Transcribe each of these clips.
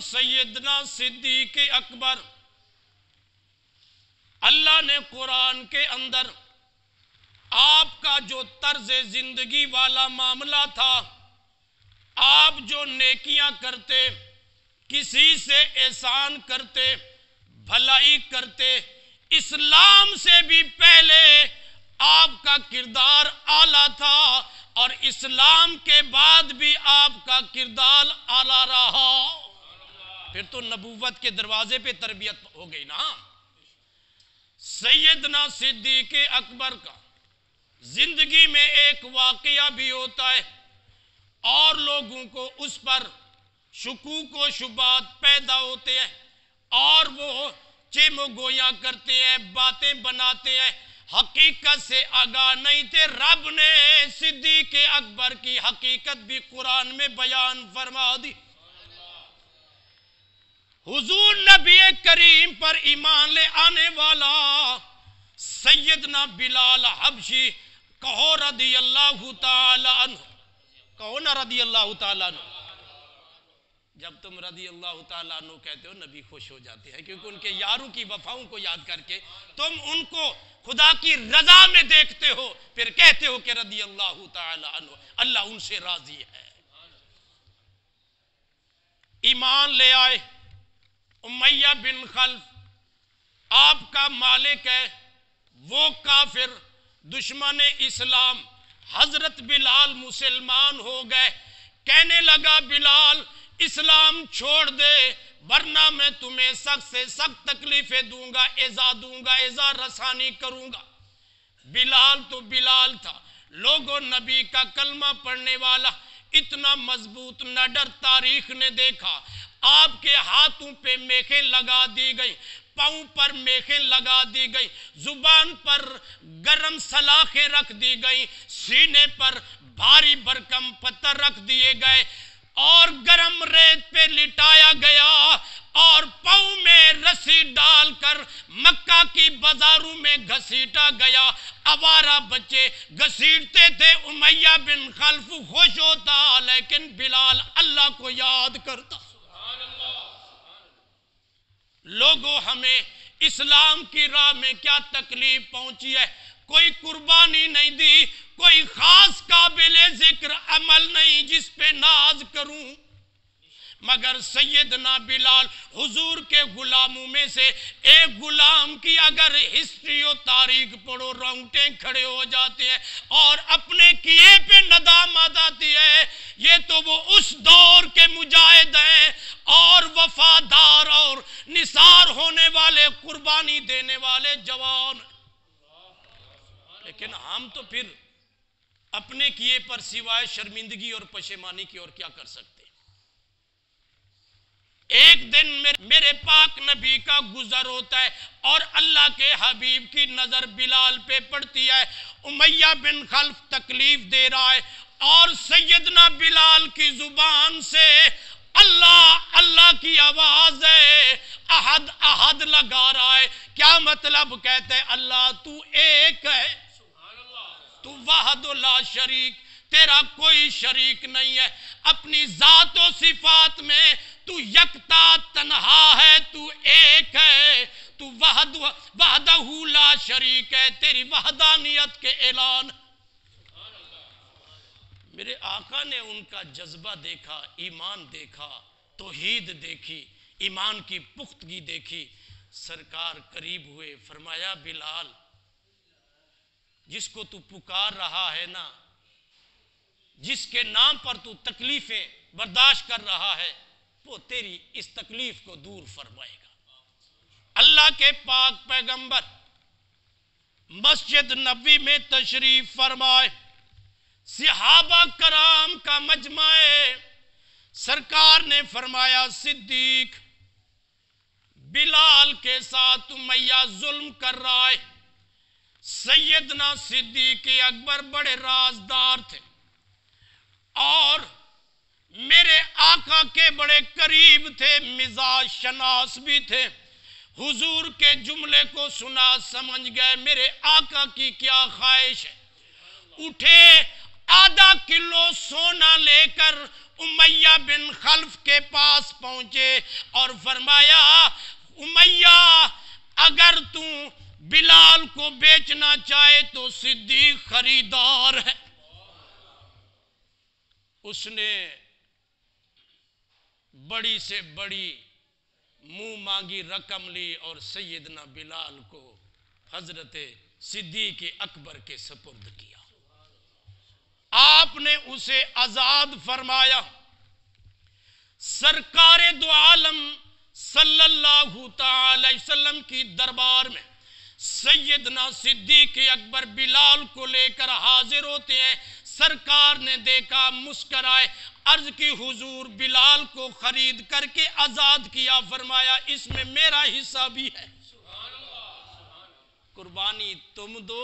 سیدنا صدیق اکبر، اللہ نے قرآن کے اندر آپ کا جو طرز زندگی والا معاملہ تھا، آپ جو نیکیاں کرتے، کسی سے احسان کرتے، بھلائی کرتے، اسلام سے بھی پہلے آپ کا کردار اعلیٰ تھا اور اسلام کے بعد بھی آپ کا کردار اعلیٰ رہا۔ پھر تو نبوت کے دروازے پہ تربیت ہو گئی نا۔ سیدنا صدیق اکبر کا زندگی میں ایک واقعہ بھی ہوتا ہے اور لوگوں کو اس پر شکوک و شبہات پیدا ہوتے ہیں اور وہ چیم و گویاں کرتے ہیں، باتیں بناتے ہیں، حقیقت سے آگاہ نہیں تھے۔ رب نے صدیق اکبر کی حقیقت بھی قرآن میں بیان فرما دی۔ حضور نبی کریم پر ایمان لے آنے والا سیدنا بلال حبشی، کہو رضی اللہ تعالی عنہ، کہو نا رضی اللہ تعالی عنہ۔ جب تم رضی اللہ تعالیٰ عنہ کہتے ہو نبی خوش ہو جاتے ہیں، کیونکہ ان کے یاروں کی وفاؤں کو یاد کر کے تم ان کو خدا کی رضا میں دیکھتے ہو، پھر کہتے ہو کہ رضی اللہ تعالیٰ عنہ، اللہ ان سے راضی ہے۔ ایمان لے آئے۔ امیہ بن خلف آپ کا مالک ہے، وہ کافر دشمن اسلام۔ حضرت بلال مسلمان ہو گئے۔ کہنے لگا بلال اسلام چھوڑ دے ورنہ میں تمہیں سخت سے سخت تکلیفیں دوں گا، ایذا رسانی کروں گا۔ بلال تو بلال تھا، لوگوں نبی کا کلمہ پڑھنے والا، اتنا مضبوط نڈر تاریخ نے دیکھا۔ آپ کے ہاتھوں پہ میخیں لگا دی گئی، پاؤں پر میخیں لگا دی گئی، زبان پر گرم سلاخیں رکھ دی گئی، سینے پر بھاری بھرکم پتھر رکھ دیے گئے اور گرم ریت پہ لٹایا گیا اور پاؤں میں رسی ڈال کر مکہ کی بازاروں میں گھسیٹا گیا۔ آوارہ بچے گھسیٹتے تھے، امیہ بن خلف خوش ہوتا لیکن بلال اللہ کو یاد کرتا۔ لوگوں ہمیں اسلام کی راہ میں کیا تکلیف پہنچی ہے، کوئی قربانی نہیں دی، کوئی خاص قابل ذکر عمل نہیں جس پہ ناز کروں، مگر سیدنا بلال حضور کے غلاموں میں سے ایک غلام کی اگر ہسٹری و تاریخ پڑھو رونگٹیں کھڑے ہو جاتے ہیں اور اپنے کیے پہ ندامت آتی ہے۔ یہ تو وہ اس دور کے مجاہد ہیں اور وفادار اور نثار ہونے والے، قربانی دینے والے جوان، لیکن ہم تو پھر اپنے کیے پر سوائے شرمندگی اور پشیمانی کی اور کیا کر سکتے۔ ایک دن میرے پاک نبی کا گزر ہوتا ہے اور اللہ کے حبیب کی نظر بلال پہ پڑتی ہے۔ امیہ بن خلف تکلیف دے رہا ہے اور سیدنا بلال کی زبان سے اللہ اللہ کی آواز ہے، احد احد لگا رہا ہے۔ کیا مطلب؟ کہتے ہیں اللہ تو ایک ہے، تو وحد لا شریک، تیرا کوئی شریک نہیں ہے، اپنی ذات و صفات میں تو یکتا تنہا ہے، تو ایک ہے، تو وحدہ لا شریک ہے، تیری وحدانیت کے اعلان۔ میرے آقا نے ان کا جذبہ دیکھا، ایمان دیکھا، توحید دیکھی، ایمان کی پختگی دیکھی۔ سرکار قریب ہوئے، فرمایا بلال جس کو تو پکار رہا ہے نا، جس کے نام پر تو تکلیفیں برداشت کر رہا ہے، وہ تیری اس تکلیف کو دور فرمائے گا۔ اللہ کے پاک پیغمبر مسجد نبوی میں تشریف فرمائے، صحابہ کرام کا مجمع ہے۔ سرکار نے فرمایا صدیق، بلال کے ساتھ امیہ ظلم کر رہا ہے۔ سیدنا صدیق اکبر بڑے رازدار تھے اور میرے آقا کے بڑے قریب تھے، مزاج شناس بھی تھے۔ حضور کے جملے کو سنا سمجھ گئے میرے آقا کی کیا خواہش ہے۔ اٹھے، آدھا کلو سونا لے کر امیہ بن خلف کے پاس پہنچے اور فرمایا امیہ اگر تو بلال کو بیچنا چاہے تو صدیق خریدار ہے. اس نے بڑی سے بڑی منہ مانگی رقم لی اور سیدنا بلال کو حضرت صدیق اکبر کے سپرد کیا. آپ نے اسے آزاد فرمایا. سرکار دو عالم صلی اللہ تعالی علیہ وسلم کی دربار میں سیدنا صدیق اکبر بلال کو لے کر حاضر ہوتے ہیں. سرکار نے دیکھا، مسکرائے، عرض کی حضور بلال کو خرید کر کے آزاد کیا. فرمایا اس میں میرا حصہ بھی ہے. قربانی تم دو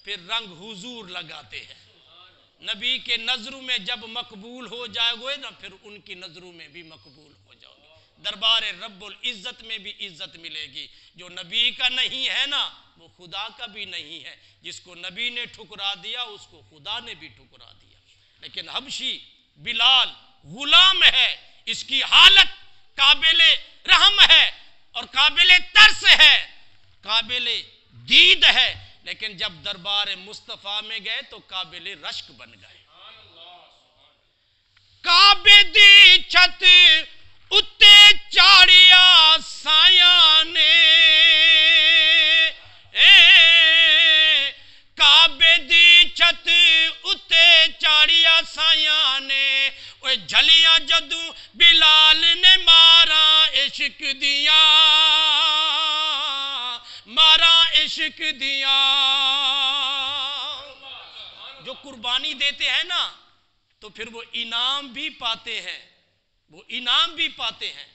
پھر رنگ حضور لگاتے ہیں. نبی کے نظروں میں جب مقبول ہو جائے گے نا پھر ان کی نظروں میں بھی مقبول ہو جاؤ گے. دربار رب العزت میں بھی عزت ملے گی. جو نبی کا نہیں ہے نا وہ خدا کا بھی نہیں ہے. جس کو نبی نے ٹھکرا دیا اس کو خدا نے بھی ٹھکرا دیا. لیکن حبشی بلال غلام ہے. اس کی حالت قابل رحم ہے اور قابل ترس ہے، قابل دید ہے. لیکن جب دربار مصطفیٰ میں گئے تو قابل رشک بن گئے. کعبے دی چھت اتے چاڑیا سایہ نے، کعبے دی چھت اتے چاڑیا سایہ نے، وہ جھلیاں جدوں بلال نے مارا عشق دیا، مارا عشق دیا. جو قربانی دیتے ہیں نا تو پھر وہ انعام بھی پاتے ہیں، وہ انعام بھی پاتے ہیں.